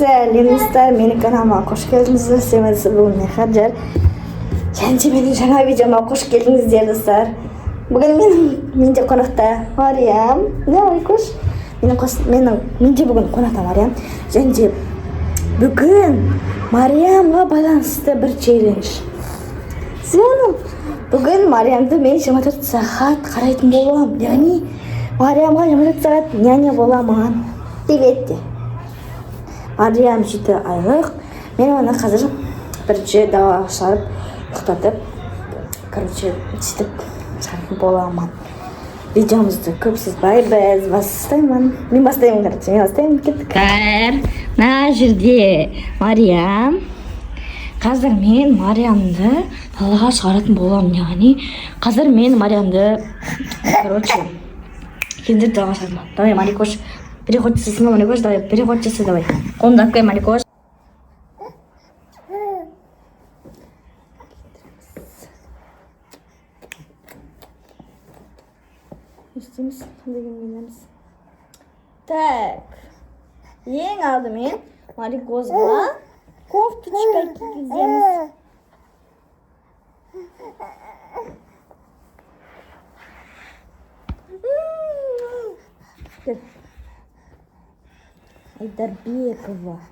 сәлеметсіздер, менің каналыма қош келдіңіздер. Бүгін Хаджар және менің жаңа видеома қош келдіңіздер, достар. Бүгін менде қонақта Мариям. Қош. Менде бүгін қонақта Мариям. Және бүгін Мариямға байланысты бір челлендж. Бүгін Мариямды мен 24 сағат қарайтын боламын. Яғни Мариямға 24 сағат няня боламын. Билетте. Мариям 7 айлық. Мен оны қазір бірінші далаға шығарып, ұйықтатып, сөйтіп шығаратын боламын. Видеомызды көп сызбай, біз бастаймын. Мен бастаймын, кеттік. Мына жерде Мариям. Қазір мен Мариямды далаға шығаратын боламын. Яғни қазір мен Мариямды енді далаға шығармын. Давай, Марикош. Переходите со мной, Марикош, давай, переходите, давай. Қолымды алып кел, Марикош. Естиміз, қандай келмейміз. Так, ең алдымен Марикошға кофточка кигіземіз. Айдарбекова,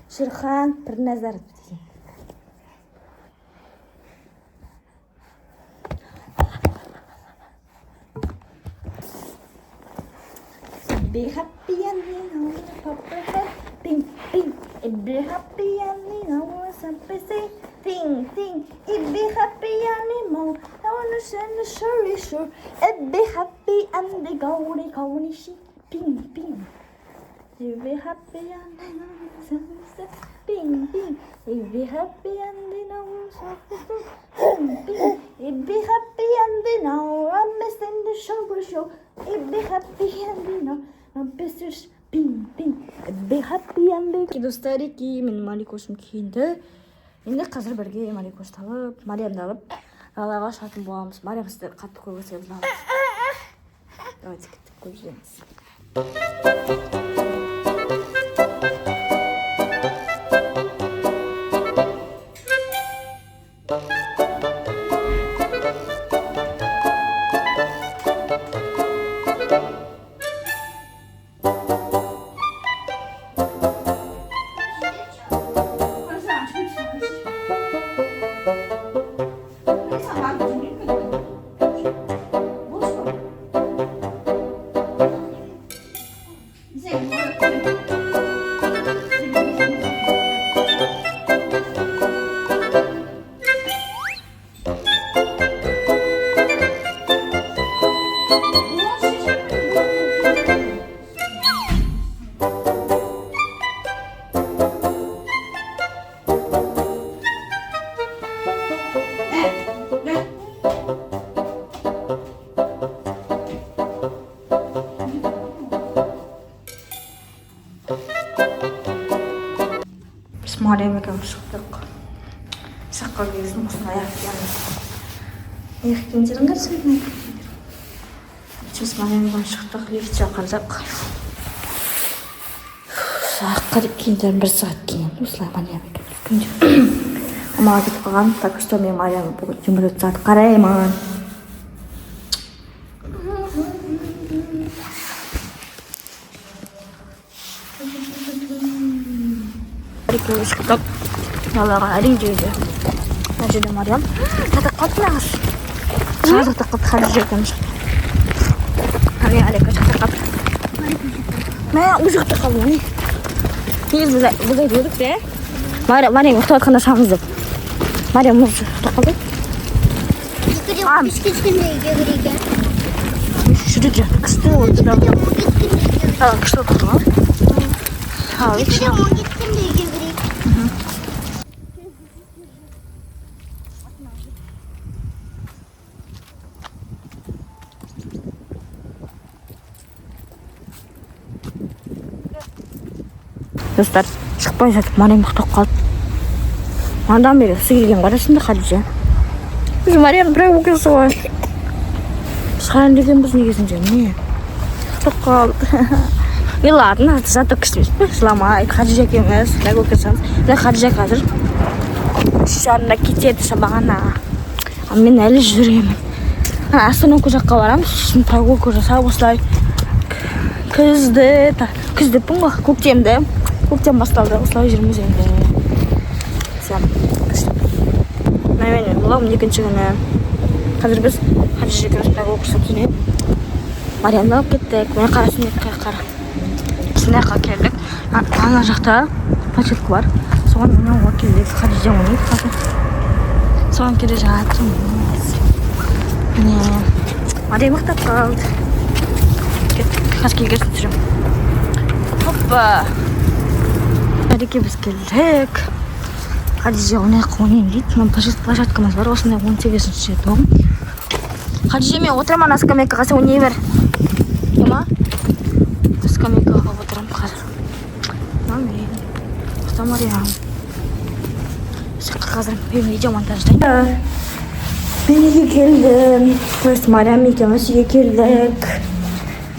Шерхан Пірназаров деген. Be happy and you know papa say ting ting. Be happy and you know something say ting ting. Be happy and you know I wanna send the sure. Be happy and the go she ping ping. You be happy and you know something ping ping. You be happy and you know something ping ping. You be happy and you know I'm missing the show. You be happy and you know Песеш пин. Be happy and be достарики. Мен Марикошым киінді. Енді қазір бірге Марикошты алып, Мариямды алып, далаға шығатын боламыз. Мариям сіздер қатты көргісеңіз алыңыз. Давайте кеттік, көрсеңіз. Мариям екеуміз шықтық. Саққа кездің осыны аяқ киеміз. Қарсы. Біз Мариямдан шықтық, лифтте қалдық. Саққа деп киімдерін 1 сағат киемін. Осылай Мариям екеуміз. Амаға кетіп қалған. Так что мен Мариямды бүгін 24 сағат қараймын. Екеуі шықтық. Далаға әрең жейді. Мына жерде Мариям. Тақтақ қалды нағыз. Жаңа тақтақ қалды. Хәлі жекеміз. Алейка тақтақ қалды. Мә, өз тақтақ қалды. Негіз біз айтып өдік те. Мариям ұқтап атқанда шамыз деп. Мариям мұз тақтақ қалды. Кішкенде үйге кірейген. Жүреді. Күшті олды да. Күшті олды ма? Кішкенде үйге кірейген. Достар, шықпай жатып Мариям ұқтап қалды. Мандан бері су келген қарасында Хадижа. Біз Мариям бірақ өкесі ғой. Шығайын деген біз негізінде не? Ұқтап қалды. И ладно, зато күшті. Жыламай, Хадижа екеуміз, дәл оқысамыз. Хадижа қазір жарында кетеді сабағына. Мен әлі жүремін. Остановка жаққа барамыз. Сосын прогулка жасап осылай күздіппін ғой, көктем басталды. Осылай жүрміз енді. Мен болам екінші күні. Қазір біз Хадижа екеуміз прогулка жасап жүрейік. Мариямды алып кеттік. Мен қарасын қара. Сынаққа келдік. Ана жақта почетка бар. Соған мен оға келдік. Хадижа ойнайды қазір. Соған келе жатырмыз. Міне Мариям ұйықтап қалды. Қазір келгесін түсірем. Хоппа. Әреке біз келдік. Хадижа ойнайын дейді. Мен площадкамыз бар. Осындай 18-ші дом. Хадижа, мен отырам ана скамейкаға, сен ойнай бер. Ема? Скамейкаға отырам қазір. Мен ұста Мариям. Қазір мен видео монтаждайын. Мен үйге келдім. Først Мариям екеуміз үйге келдік.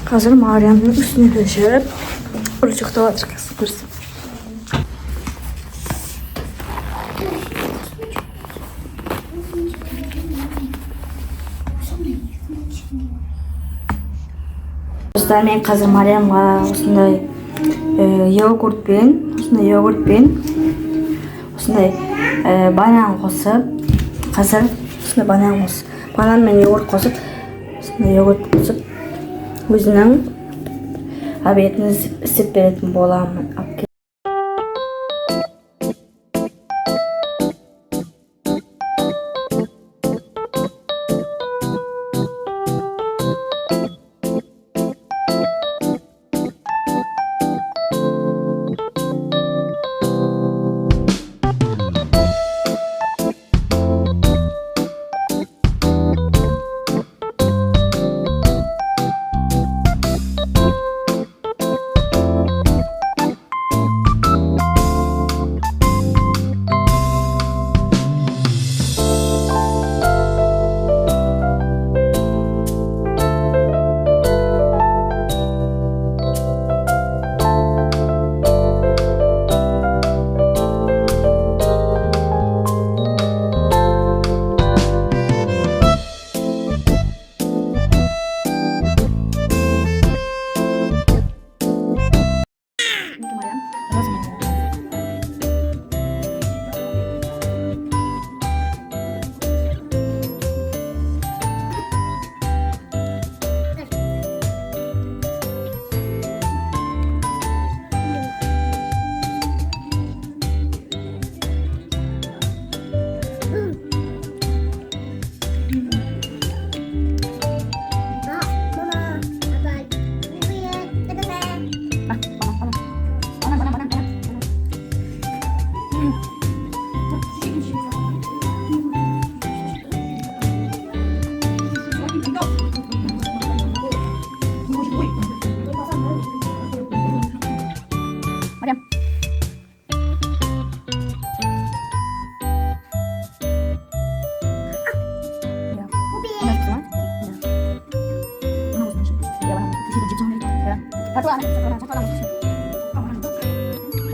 Қазір Мариямның үстіне көшіп ұйықтап жатыр. Көрсін. Достар, мен қазір Мариямға осындай йогуртпен, осындай банан қосып, қазір осындай банан мен йогурт қосып, осындай йогурт қосып, өзінің обедін істеп беретін боламын.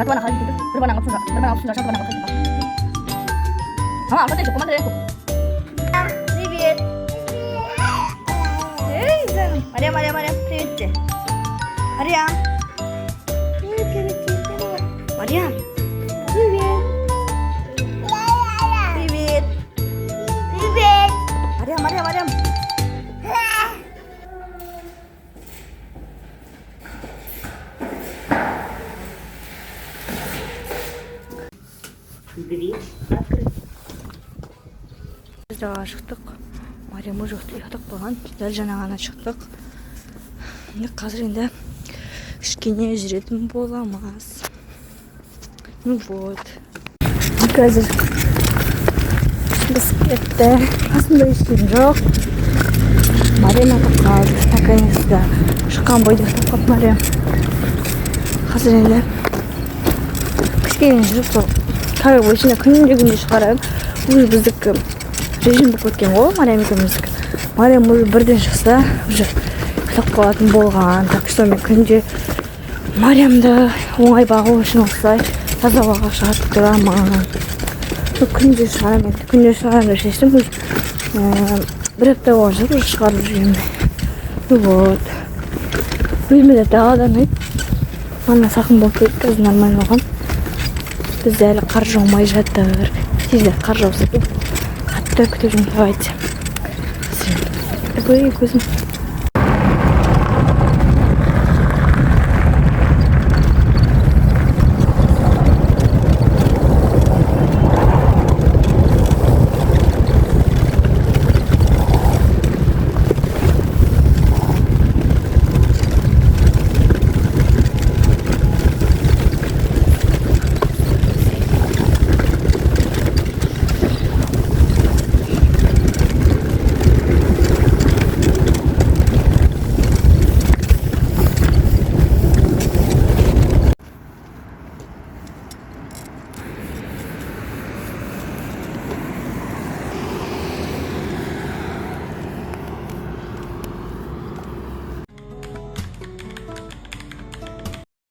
Satu anak kali gitu, berbandang absurd, satu anak kali. Apa tadi cukup mana aku? Привет. Эй, Зан. Мариам, привет. Мариам. Привет. Мариам. Привет. Мариам. Біз далаға шықтық. Мариам уже ұйықтап болған. Дәл жаңа ғана шықтық. Қазір енді кішкене жүретін боламыз. Вот. Қазір біз кетті. Қасымда ештеңе жоқ. Мариам атып қалды. Наконец-то шыққан бойда ұйықтап қалды Мариам. Қазір енді кішкене жүріп сол кәрі бойшына күнде шығарайық. Уже біздікі режим болып кеткен ғой, Мариам екеуміздікі. Мариам уже бірден шықса, уже ұйықтап қалатын болған. Так что мен күнде Мариямды оңай бағу үшін осылай таза ауаға шығарып тұрамын. Күнде шығарамын, күнде шығарамын деп шештім. Бір апта болған шығар, уже шығарып жүрмін. Вот. Бөлмеде тағы да ұнайды. Ана салқын болып кетті, қазір нормально болған. Бізде әлі қар жаумай жатыр. Тезірек қар жауса деп қатты күтіп жүрмін. Давайте. Ой, көзім.